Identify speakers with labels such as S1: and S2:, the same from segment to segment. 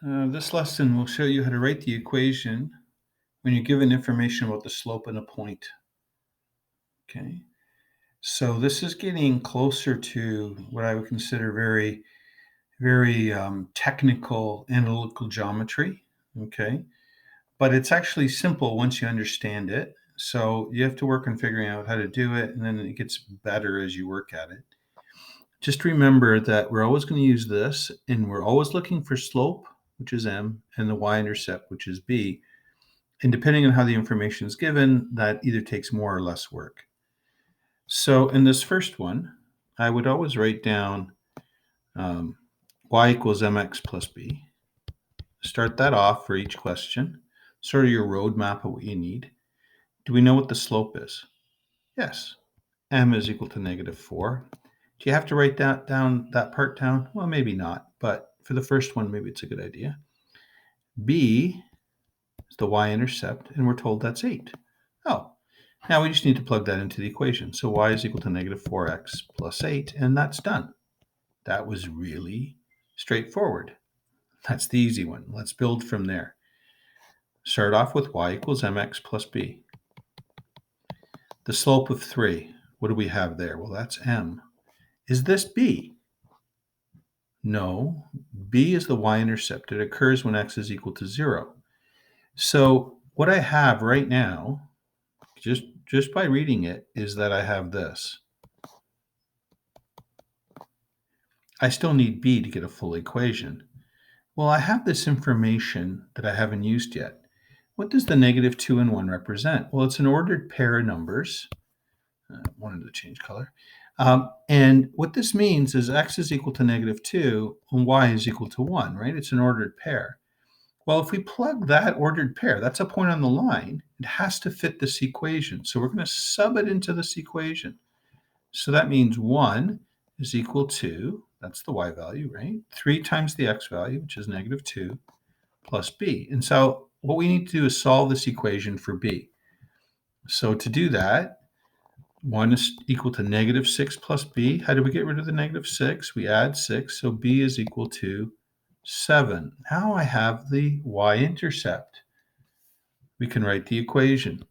S1: This lesson will show you how to write the equation when you're given information about the slope and a point. Okay, so this is getting closer to what I would consider very technical analytical geometry. Okay, but it's actually simple once you understand it. So you have to work on figuring out how to do it, and then it gets better as you work at it. Just remember that we're always going to use this, and we're always looking for slope, which is m, and the y-intercept, which is b. And depending on how the information is given, that either takes more or less work. So in this first one, I would always write down y equals mx plus b. Start that off for each question, sort of your roadmap of what you need. Do we know what the slope is? Yes. M is equal to -4. Do you have to write that part down? Well, maybe not, but for the first one, maybe it's a good idea. B is the y-intercept, and we're told that's 8. Oh, now we just need to plug that into the equation. So y is equal to -4x plus 8, and that's done. That was really straightforward. That's the easy one. Let's build from there. Start off with y equals mx plus b. The slope of 3, what do we have there? Well, that's m. Is this b? No, b is the y-intercept. It occurs when x is equal to 0. So what I have right now, just by reading it, is that I have this. I still need b to get a full equation. Well, I have this information that I haven't used yet. What does the -2 and 1 represent? Well, it's an ordered pair of numbers. I wanted to change color. And what this means is x is equal to -2 and y is equal to 1, right? It's an ordered pair. Well, if we plug that ordered pair, that's a point on the line, it has to fit this equation. So we're going to sub it into this equation. So that means 1 is equal to, that's the y value, right? 3 times the x value, which is -2, plus b. And so what we need to do is solve this equation for b. So to do that, 1 is equal to -6 plus b. How do we get rid of the -6? We add 6, so b is equal to 7. Now I have the y-intercept. We can write the equation.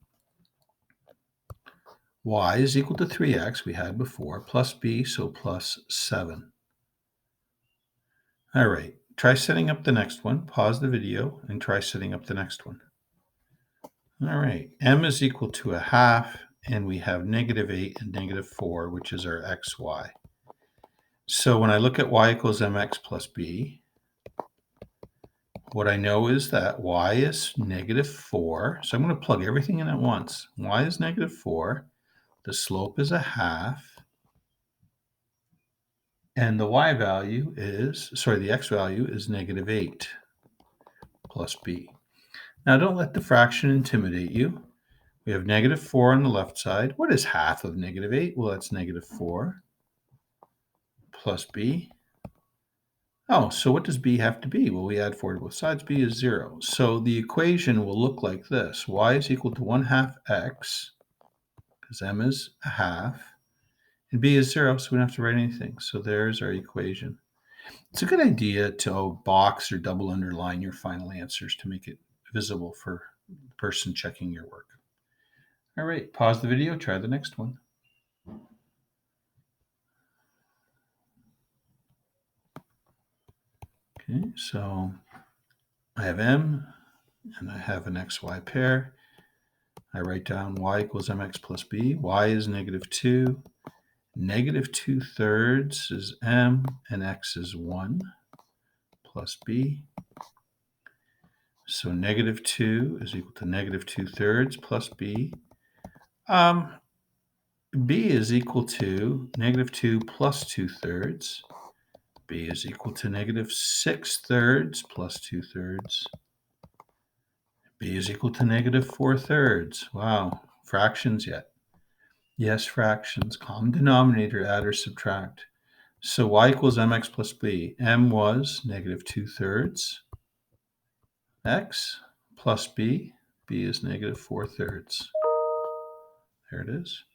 S1: Y is equal to 3x, we had before, plus b, so plus 7. All right, try setting up the next one. Pause the video and try setting up the next one. All right, m is equal to 1/2, and we have -8 and -4, which is our xy. So when I look at y equals mx plus b, what I know is that y is -4. So I'm going to plug everything in at once. Y is -4. The slope is 1/2. And the y value is, the x value is -8 plus b. Now don't let the fraction intimidate you. We have -4 on the left side. What is half of -8? Well, that's -4 plus b. Oh, so what does b have to be? Well, we add 4 to both sides. B is 0. So the equation will look like this. Y is equal to 1/2 x, because m is 1/2, and b is 0, so we don't have to write anything. So there's our equation. It's a good idea to box or double underline your final answers to make it visible for the person checking your work. All right, pause the video, try the next one. Okay, so I have m and I have an xy pair. I write down y equals mx plus b. Y is -2. -2/3 is m, and x is 1 plus b. So -2 is equal to -2/3 plus b. B is equal to -2 plus 2/3. B is equal to -6/3 plus 2/3. B is equal to -4/3. Wow, fractions yet? Yes, fractions. Common denominator, add or subtract. So y equals mx plus b. M was -2/3 x plus b. B is -4/3. There it is.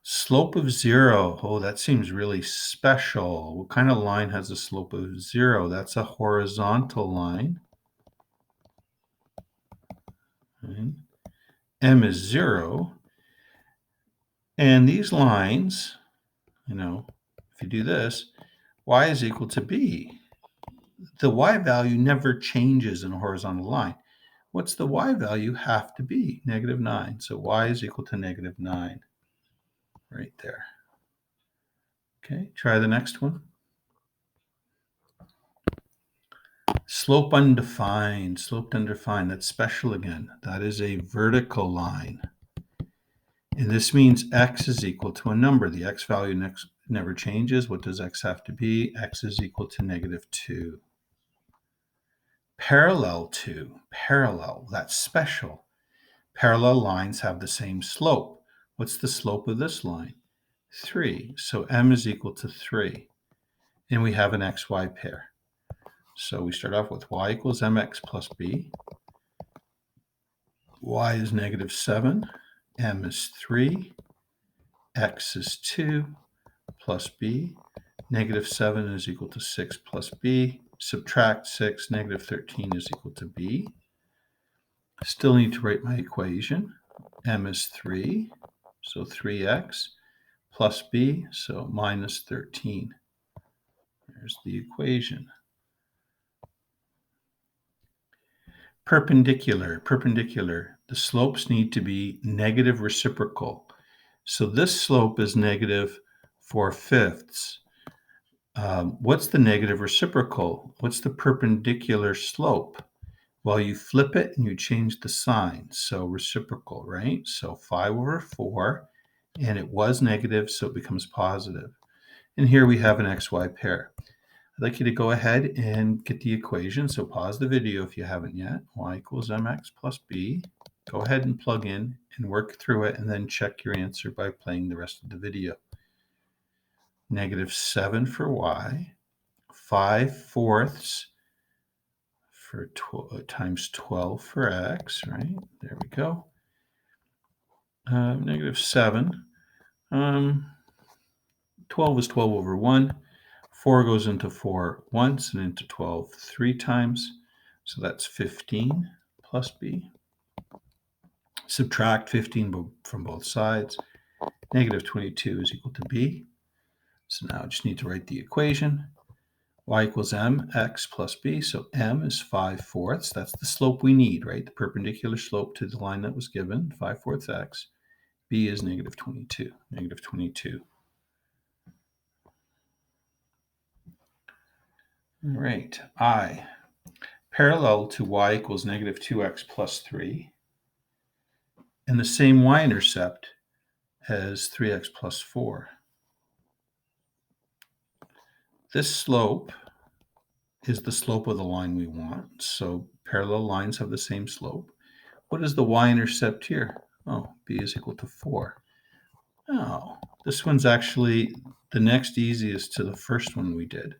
S1: Slope of 0. Oh, that seems really special. What kind of line has a slope of 0? That's a horizontal line. Right? M is 0. And these lines, if you do this, y is equal to b. The y value never changes in a horizontal line. What's the y value have to be? -9. So y is equal to -9 right there. Okay, try the next one. Slope undefined, sloped undefined. That's special again. That is a vertical line. And this means x is equal to a number. The x value never changes. What does x have to be? X is equal to -2. Parallel to, parallel, that's special. Parallel lines have the same slope. What's the slope of this line? 3. So m is equal to 3. And we have an xy pair. So we start off with y equals mx plus b. Y is -7. M is 3. X is 2 plus b. -7 is equal to 6 plus b. Subtract 6, -13 is equal to b. Still need to write my equation. M is 3, so 3x plus b, so -13. There's the equation. Perpendicular, perpendicular. The slopes need to be negative reciprocal. So this slope is -4/5. What's the negative reciprocal? What's the perpendicular slope? Well, you flip it and you change the sign. So reciprocal, right? So 5/4, and it was negative, so it becomes positive. And here we have an xy pair. I'd like you to go ahead and get the equation. So pause the video if you haven't yet. Y equals mx plus b. Go ahead and plug in and work through it, and then check your answer by playing the rest of the video. -7 for y, 5/4 for times 12 for x, right? There we go. -7. 12 is 12/1. 4 goes into 4 once and into 12 3 times. So that's 15 plus b. Subtract 15 from both sides. -22 is equal to b. So now I just need to write the equation. Y equals mx plus b. So m is 5/4. That's the slope we need, right? The perpendicular slope to the line that was given, 5/4 x. B is -22. -22. All right. I. Parallel to y equals -2x plus 3. And the same y-intercept as 3x plus 4. This slope is the slope of the line we want. So parallel lines have the same slope. What is the y-intercept here? Oh, b is equal to 4. Oh, this one's actually the next easiest to the first one we did.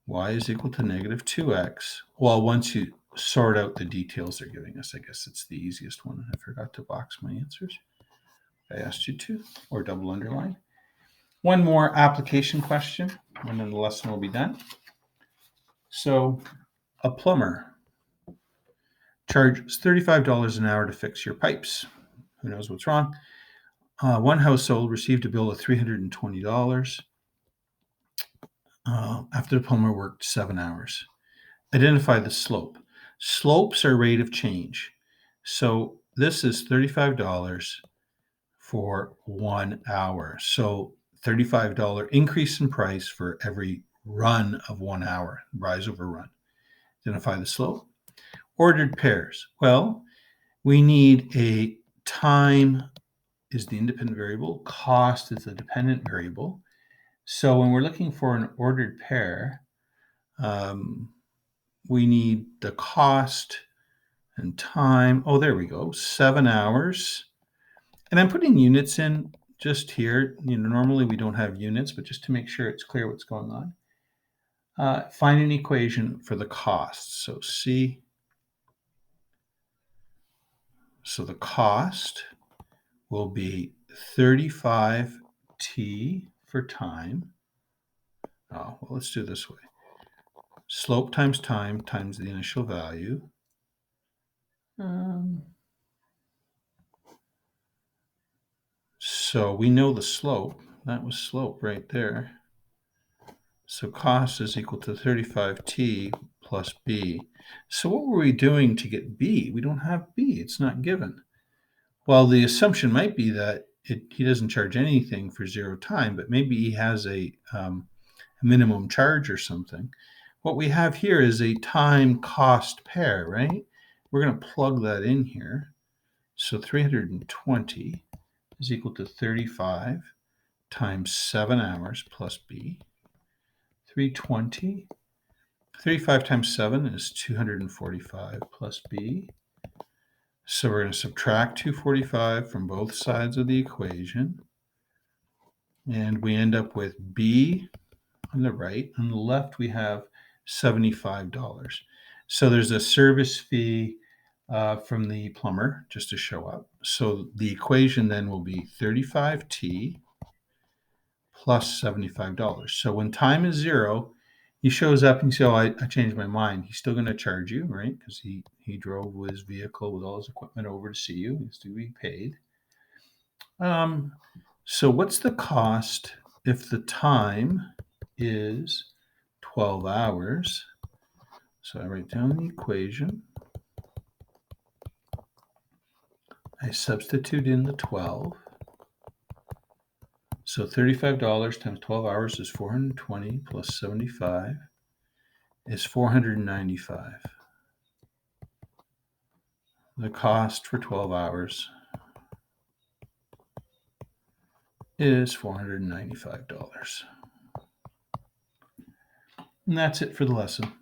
S1: Y is equal to -2x. Well, once you sort out the details they're giving us, I guess it's the easiest one. I forgot to box my answers. I asked you to, or double underline. One more application question, and then the lesson will be done. So, a plumber charges $35 an hour to fix your pipes. Who knows what's wrong? One household received a bill of $320 after the plumber worked 7 hours. Identify the slope. Slopes are rate of change. So this is $35 for 1 hour. So $35 increase in price for every run of 1 hour, rise over run. Identify the slope. Ordered pairs. Well, we need a time is the independent variable, cost is the dependent variable. So when we're looking for an ordered pair, we need the cost and time. Oh, there we go, 7 hours. And I'm putting units in just here. Normally we don't have units, but just to make sure it's clear what's going on. Find an equation for the cost. So the cost will be 35t for time. Oh, well, let's do it this way. Slope times time times the initial value. So we know the slope. That was slope right there. So cost is equal to 35t plus b. So what were we doing to get b? We don't have b. It's not given. Well, the assumption might be that he doesn't charge anything for 0 time, but maybe he has a minimum charge or something. What we have here is a time cost pair, right? We're going to plug that in here. So 320 is equal to 35 times 7 hours plus b. 320. 35 times 7 is 245 plus b. So we're going to subtract 245 from both sides of the equation. And we end up with b on the right. On the left, we have $75. So there's a service fee from the plumber just to show up. So the equation then will be 35t plus $75. So when time is 0, he shows up and you say, oh, I changed my mind. He's still going to charge you, right? Because he drove his vehicle with all his equipment over to see you. He's to be paid. So what's the cost if the time is 12 hours? So I write down the equation. I substitute in the 12. So $35 times 12 hours is 420 plus 75 is 495. The cost for 12 hours is $495. And that's it for the lesson.